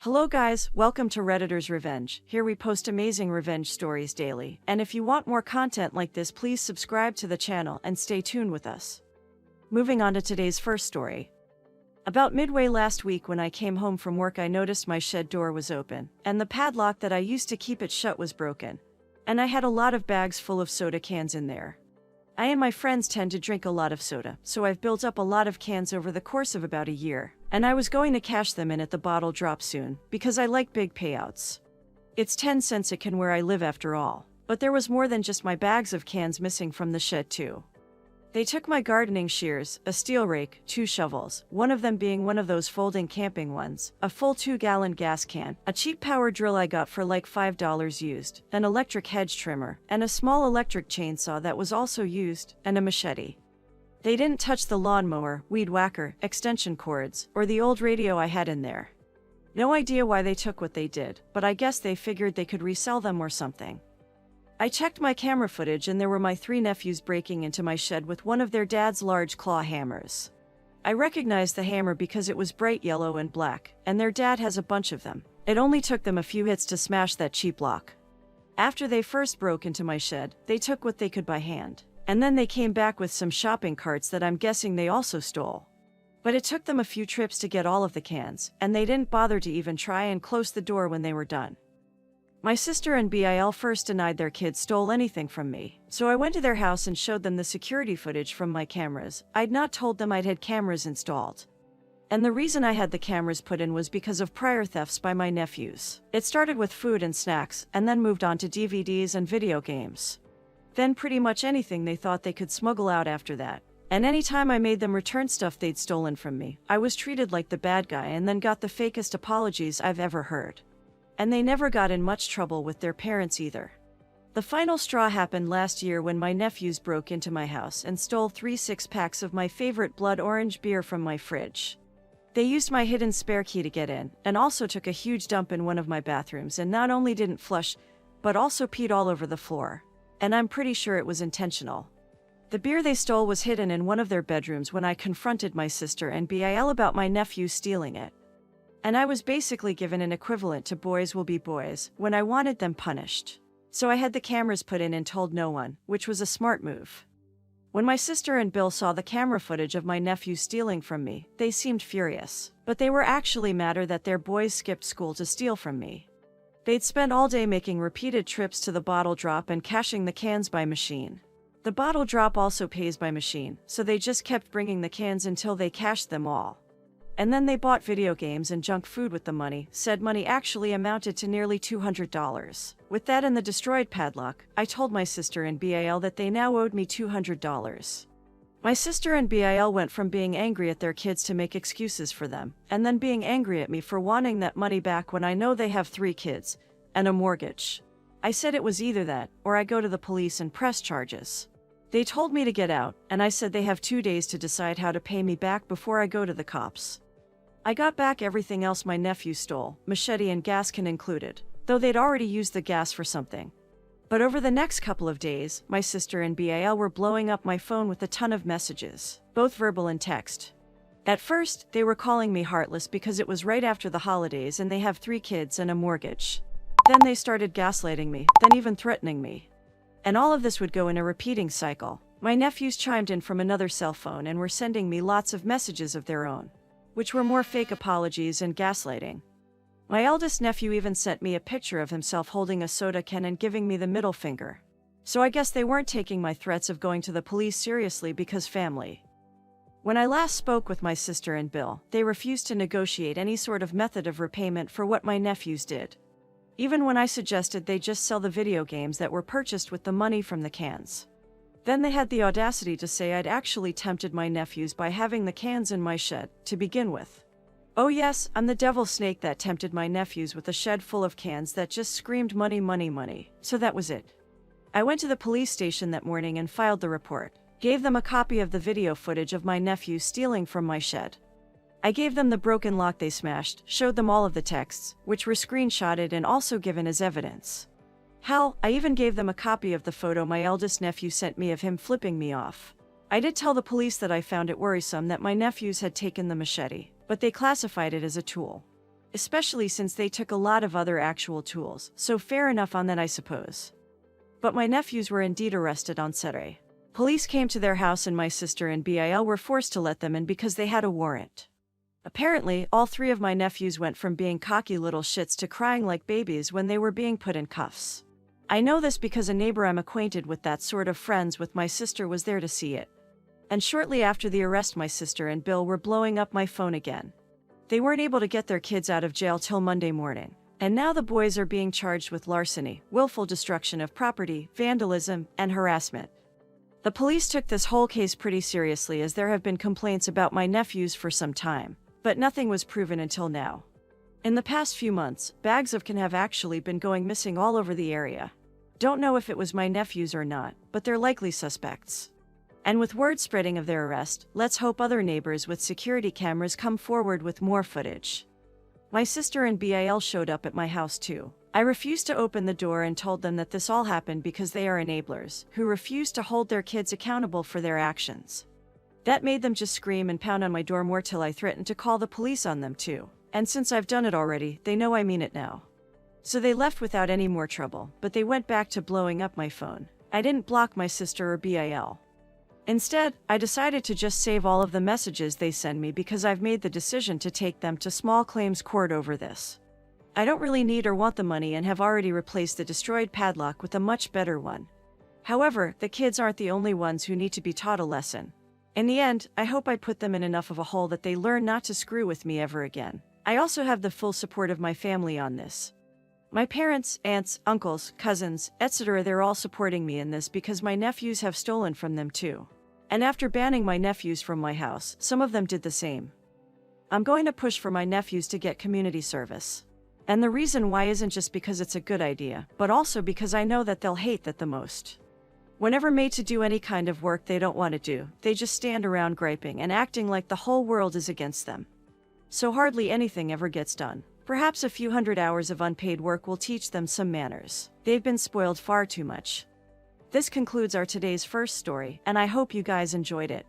Hello guys, welcome to Redditor's Revenge. Here we post amazing revenge stories daily, and if you want more content like this, please subscribe to the channel and stay tuned with us. Moving on to today's first story. About midway last week when I came home from work, I noticed my shed door was open, and the padlock that I used to keep it shut was broken. And I had a lot of bags full of soda cans in there. I and my friends tend to drink a lot of soda, so I've built up a lot of cans over the course of about a year, and I was going to cash them in at the bottle drop soon, because I like big payouts. It's 10 cents a can where I live after all, but there was more than just my bags of cans missing from the shed too. They took my gardening shears, a steel rake, 2 shovels, one of them being one of those folding camping ones, a full 2-gallon gas can, a cheap power drill I got for like $5 used, an electric hedge trimmer, and a small electric chainsaw that was also used, and a machete. They didn't touch the lawnmower, weed whacker, extension cords, or the old radio I had in there. No idea why they took what they did, but I guess they figured they could resell them or something. I checked my camera footage and there were my 3 nephews breaking into my shed with one of their dad's large claw hammers. I recognized the hammer because it was bright yellow and black, and their dad has a bunch of them. It only took them a few hits to smash that cheap lock. After they first broke into my shed, they took what they could by hand, and then they came back with some shopping carts that I'm guessing they also stole. But it took them a few trips to get all of the cans, and they didn't bother to even try and close the door when they were done. My sister and BIL first denied their kids stole anything from me, so I went to their house and showed them the security footage from my cameras. I'd not told them I'd had cameras installed. And the reason I had the cameras put in was because of prior thefts by my nephews. It started with food and snacks, and then moved on to DVDs and video games. Then pretty much anything they thought they could smuggle out after that. And anytime I made them return stuff they'd stolen from me, I was treated like the bad guy and then got the fakest apologies I've ever heard. And they never got in much trouble with their parents either. The final straw happened last year when my nephews broke into my house and stole 3 6-packs of my favorite blood orange beer from my fridge. They used my hidden spare key to get in, and also took a huge dump in one of my bathrooms, and not only didn't flush, but also peed all over the floor. And I'm pretty sure it was intentional. The beer they stole was hidden in one of their bedrooms when I confronted my sister and BIL about my nephew stealing it. And I was basically given an equivalent to boys will be boys when I wanted them punished. So I had the cameras put in and told no one, which was a smart move. When my sister and Bill saw the camera footage of my nephew stealing from me, they seemed furious. But they were actually madder that their boys skipped school to steal from me. They'd spent all day making repeated trips to the bottle drop and cashing the cans by machine. The bottle drop also pays by machine, so they just kept bringing the cans until they cashed them all. And then they bought video games and junk food with the money. Said money actually amounted to nearly $200. With that and the destroyed padlock, I told my sister and BIL that they now owed me $200. My sister and BIL went from being angry at their kids to make excuses for them, and then being angry at me for wanting that money back when I know they have 3 kids and a mortgage. I said it was either that, or I go to the police and press charges. They told me to get out, and I said they have 2 days to decide how to pay me back before I go to the cops. I got back everything else my nephew stole, machete and gas can included, though they'd already used the gas for something. But over the next couple of days, my sister and BIL were blowing up my phone with a ton of messages, both verbal and text. At first, they were calling me heartless because it was right after the holidays and they have 3 kids and a mortgage. Then they started gaslighting me, then even threatening me. And all of this would go in a repeating cycle. My nephews chimed in from another cell phone and were sending me lots of messages of their own, which were more fake apologies and gaslighting. My eldest nephew even sent me a picture of himself holding a soda can and giving me the middle finger. So I guess they weren't taking my threats of going to the police seriously because family. When I last spoke with my sister and Bill, they refused to negotiate any sort of method of repayment for what my nephews did. Even when I suggested they just sell the video games that were purchased with the money from the cans. Then they had the audacity to say I'd actually tempted my nephews by having the cans in my shed, to begin with. Oh yes, I'm the devil snake that tempted my nephews with a shed full of cans that just screamed money, money, money. So that was it. I went to the police station that morning and filed the report. Gave them a copy of the video footage of my nephew stealing from my shed. I gave them the broken lock they smashed, showed them all of the texts, which were screenshotted and also given as evidence. Hell, I even gave them a copy of the photo my eldest nephew sent me of him flipping me off. I did tell the police that I found it worrisome that my nephews had taken the machete, but they classified it as a tool. especially since they took a lot of other actual tools, so fair enough on that, I suppose. But my nephews were indeed arrested on Saturday. Police came to their house and my sister and BIL were forced to let them in because they had a warrant. Apparently, all three of my nephews went from being cocky little shits to crying like babies when they were being put in cuffs. I know this because a neighbor I'm acquainted with that sort of friends with my sister was there to see it. And shortly after the arrest, my sister and Bill were blowing up my phone again. They weren't able to get their kids out of jail till Monday morning. And now the boys are being charged with larceny, willful destruction of property, vandalism, and harassment. The police took this whole case pretty seriously as there have been complaints about my nephews for some time, but nothing was proven until now. In the past few months, bags of can have actually been going missing all over the area. Don't know if it was my nephews or not, but they're likely suspects. And with word spreading of their arrest, let's hope other neighbors with security cameras come forward with more footage. My sister and BIL showed up at my house too. I refused to open the door and told them that this all happened because they are enablers, who refuse to hold their kids accountable for their actions. That made them just scream and pound on my door more till I threatened to call the police on them too. And since I've done it already, they know I mean it now. So they left without any more trouble, but they went back to blowing up my phone. I didn't block my sister or BIL. Instead, I decided to just save all of the messages they send me because I've made the decision to take them to small claims court over this. I don't really need or want the money and have already replaced the destroyed padlock with a much better one. However, the kids aren't the only ones who need to be taught a lesson. In the end, I hope I put them in enough of a hole that they learn not to screw with me ever again. I also have the full support of my family on this. My parents, aunts, uncles, cousins, etc. They're all supporting me in this because my nephews have stolen from them too. And after banning my nephews from my house, some of them did the same. I'm going to push for my nephews to get community service. And the reason why isn't just because it's a good idea, but also because I know that they'll hate that the most. Whenever made to do any kind of work they don't want to do, they just stand around griping and acting like the whole world is against them. So hardly anything ever gets done. Perhaps a few hundred hours of unpaid work will teach them some manners. They've been spoiled far too much. This concludes our today's first story, and I hope you guys enjoyed it.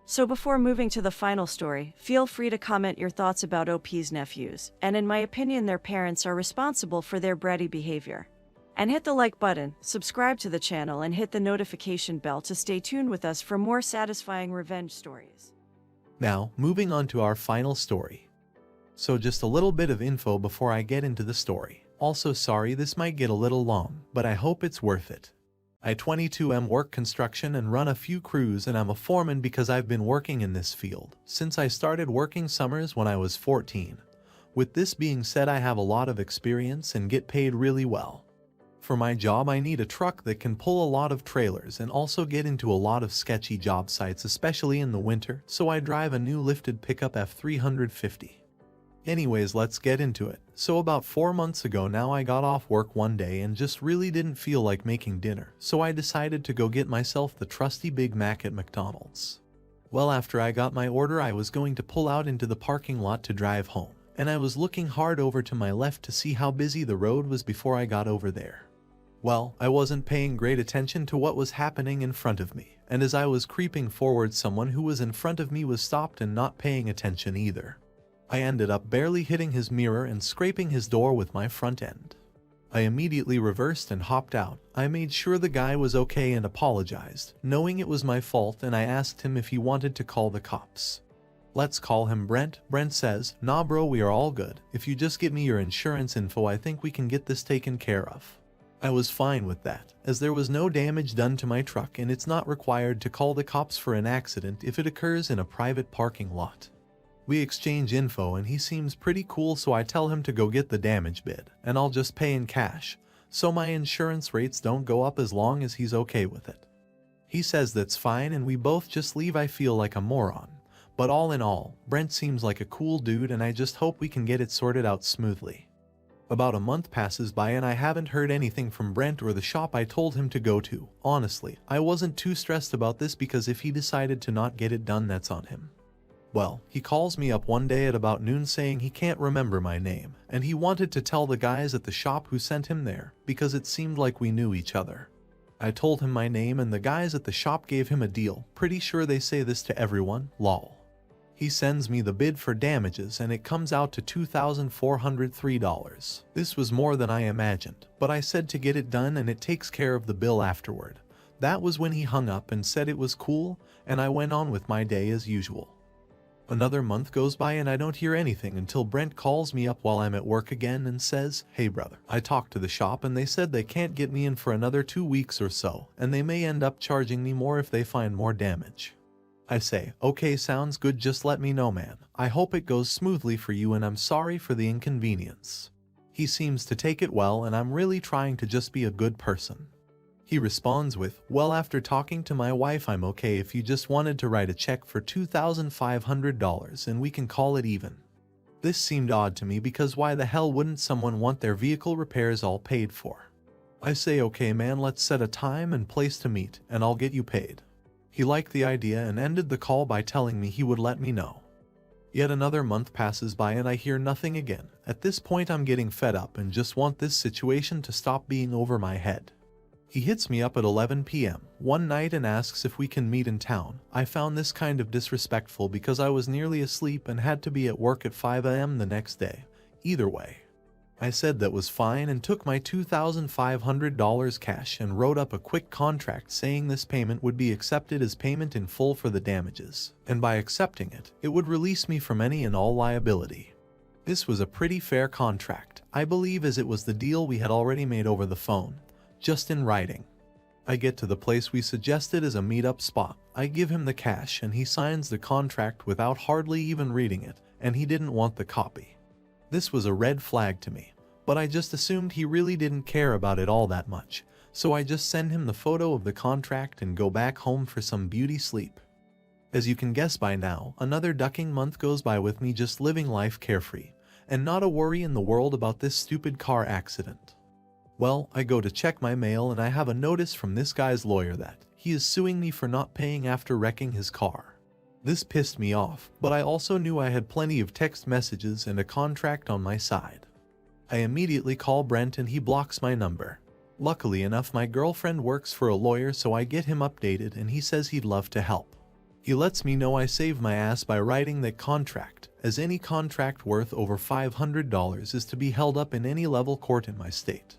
So before moving to the final story, feel free to comment your thoughts about OP's nephews, and in my opinion their parents are responsible for their bratty behavior. And hit the like button, subscribe to the channel and hit the notification bell to stay tuned with us for more satisfying revenge stories. Now, moving on to our final story. So just a little bit of info before I get into the story. Also sorry this might get a little long, but I hope it's worth it. I 22M work construction and run a few crews, and I'm a foreman because I've been working in this field since I started working summers when I was 14. With this being said, I have a lot of experience and get paid really well. For my job I need a truck that can pull a lot of trailers and also get into a lot of sketchy job sites, especially in the winter, so I drive a new lifted pickup F350. Anyways, let's get into it. So about 4 months ago now I got off work one day and just really didn't feel like making dinner, so I decided to go get myself the trusty Big Mac at McDonald's. Well, after I got my order I was going to pull out into the parking lot to drive home, and I was looking hard over to my left to see how busy the road was before I got over there. Well, I wasn't paying great attention to what was happening in front of me, and as I was creeping forward someone who was in front of me was stopped and not paying attention either. I ended up barely hitting his mirror and scraping his door with my front end. I immediately reversed and hopped out. I made sure the guy was okay and apologized, knowing it was my fault, and I asked him if he wanted to call the cops. Let's call him Brent. Brent says, "Nah bro, we are all good. If you just get me your insurance info I think we can get this taken care of." I was fine with that, as there was no damage done to my truck and it's not required to call the cops for an accident if it occurs in a private parking lot. We exchange info and he seems pretty cool, so I tell him to go get the damage bid and I'll just pay in cash, so my insurance rates don't go up as long as he's okay with it. He says that's fine and we both just leave. I feel like a moron, but all in all, Brent seems like a cool dude and I just hope we can get it sorted out smoothly. About a month passes by and I haven't heard anything from Brent or the shop I told him to go to. Honestly, I wasn't too stressed about this because if he decided to not get it done, that's on him. Well, he calls me up one day at about noon saying he can't remember my name, and he wanted to tell the guys at the shop who sent him there, because it seemed like we knew each other. I told him my name and the guys at the shop gave him a deal. Pretty sure they say this to everyone, lol. He sends me the bid for damages and it comes out to $2,403. This was more than I imagined, but I said to get it done and it takes care of the bill afterward. That was when he hung up and said it was cool, and I went on with my day as usual. Another month goes by and I don't hear anything until Brent calls me up while I'm at work again and says, "Hey brother, I talked to the shop and they said they can't get me in for another 2 weeks or so, and they may end up charging me more if they find more damage." I say, "Okay, sounds good, just let me know, man. I hope it goes smoothly for you and I'm sorry for the inconvenience." He seems to take it well and I'm really trying to just be a good person. He responds with, "Well, after talking to my wife, I'm okay if you just wanted to write a check for $2,500 and we can call it even." This seemed odd to me because why the hell wouldn't someone want their vehicle repairs all paid for? I say, "Okay man, let's set a time and place to meet and I'll get you paid." He liked the idea and ended the call by telling me he would let me know. Yet another month passes by and I hear nothing again. At this point I'm getting fed up and just want this situation to stop being over my head. He hits me up at 11 p.m. one night and asks if we can meet in town. I found this kind of disrespectful because I was nearly asleep and had to be at work at 5 a.m. the next day. Either way, I said that was fine and took my $2,500 cash and wrote up a quick contract saying this payment would be accepted as payment in full for the damages, and by accepting it, it would release me from any and all liability. This was a pretty fair contract, I believe, as it was the deal we had already made over the phone, just in writing. I get to the place we suggested as a meetup spot. I give him the cash and he signs the contract without hardly even reading it, and he didn't want the copy. This was a red flag to me, but I just assumed he really didn't care about it all that much, so I just send him the photo of the contract and go back home for some beauty sleep. As you can guess by now, another ducking month goes by with me just living life carefree, and not a worry in the world about this stupid car accident. Well, I go to check my mail and I have a notice from this guy's lawyer that he is suing me for not paying after wrecking his car. This pissed me off, but I also knew I had plenty of text messages and a contract on my side. I immediately call Brent and he blocks my number. Luckily enough, my girlfriend works for a lawyer, so I get him updated and he says he'd love to help. He lets me know I saved my ass by writing that contract, as any contract worth over $500 is to be held up in any level court in my state.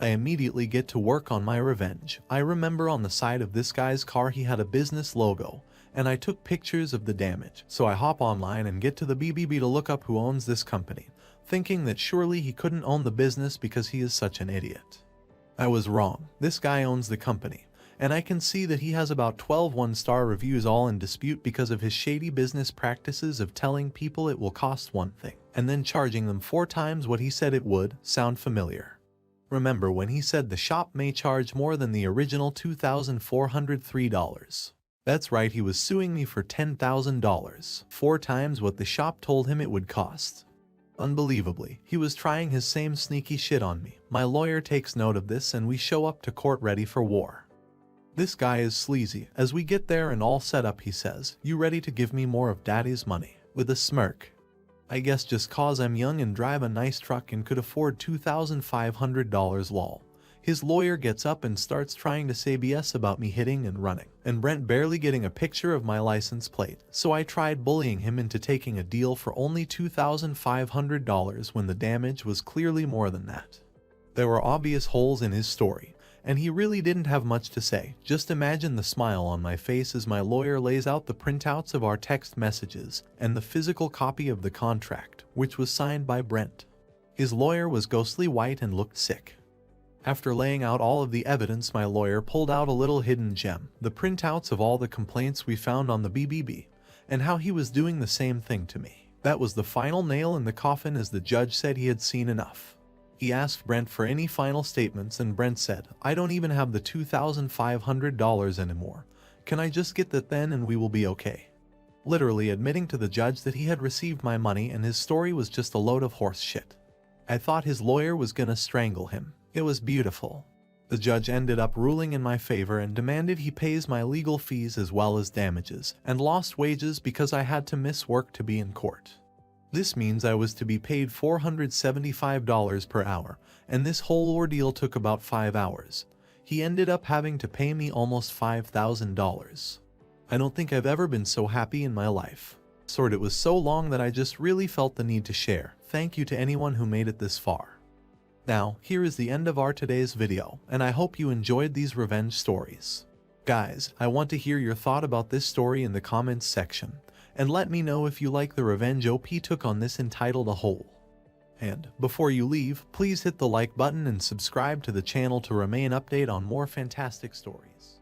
I immediately get to work on my revenge. I remember on the side of this guy's car he had a business logo, and I took pictures of the damage, so I hop online and get to the BBB to look up who owns this company, thinking that surely he couldn't own the business because he is such an idiot. I was wrong. This guy owns the company, and I can see that he has about 12 one-star reviews, all in dispute because of his shady business practices of telling people it will cost one thing, and then charging them 4 times what he said it would. Sound familiar? Remember when he said the shop may charge more than the original $2,403? That's right, he was suing me for $10,000, 4 times what the shop told him it would cost. Unbelievably, he was trying his same sneaky shit on me. My lawyer takes note of this and we show up to court ready for war. This guy is sleazy. As we get there and all set up, he says, "You ready to give me more of daddy's money?" With a smirk. I guess just cause I'm young and drive a nice truck and could afford $2,500 lol. His lawyer gets up and starts trying to say BS about me hitting and running, and Brent barely getting a picture of my license plate, so I tried bullying him into taking a deal for only $2,500 when the damage was clearly more than that. There were obvious holes in his story, and he really didn't have much to say. Just imagine the smile on my face as my lawyer lays out the printouts of our text messages and the physical copy of the contract, which was signed by Brent. His lawyer was ghostly white and looked sick. After laying out all of the evidence, my lawyer pulled out a little hidden gem, the printouts of all the complaints we found on the BBB, and how he was doing the same thing to me. That was the final nail in the coffin, as the judge said he had seen enough. He asked Brent for any final statements and Brent said, "I don't even have the $2,500 anymore. Can I just get that then and we will be okay?" Literally admitting to the judge that he had received my money and his story was just a load of horse shit. I thought his lawyer was gonna strangle him. It was beautiful. The judge ended up ruling in my favor and demanded he pays my legal fees as well as damages and lost wages because I had to miss work to be in court. This means I was to be paid $475 per hour, and this whole ordeal took about 5 hours. He ended up having to pay me almost $5,000. I don't think I've ever been so happy in my life. Sword, it was so long that I just really felt the need to share. Thank you to anyone who made it this far. Now, here is the end of our today's video, and I hope you enjoyed these revenge stories. Guys, I want to hear your thought about this story in the comments section, and let me know if you like the revenge OP took on this entitled A Hole. And, before you leave, please hit the like button and subscribe to the channel to remain updated on more fantastic stories.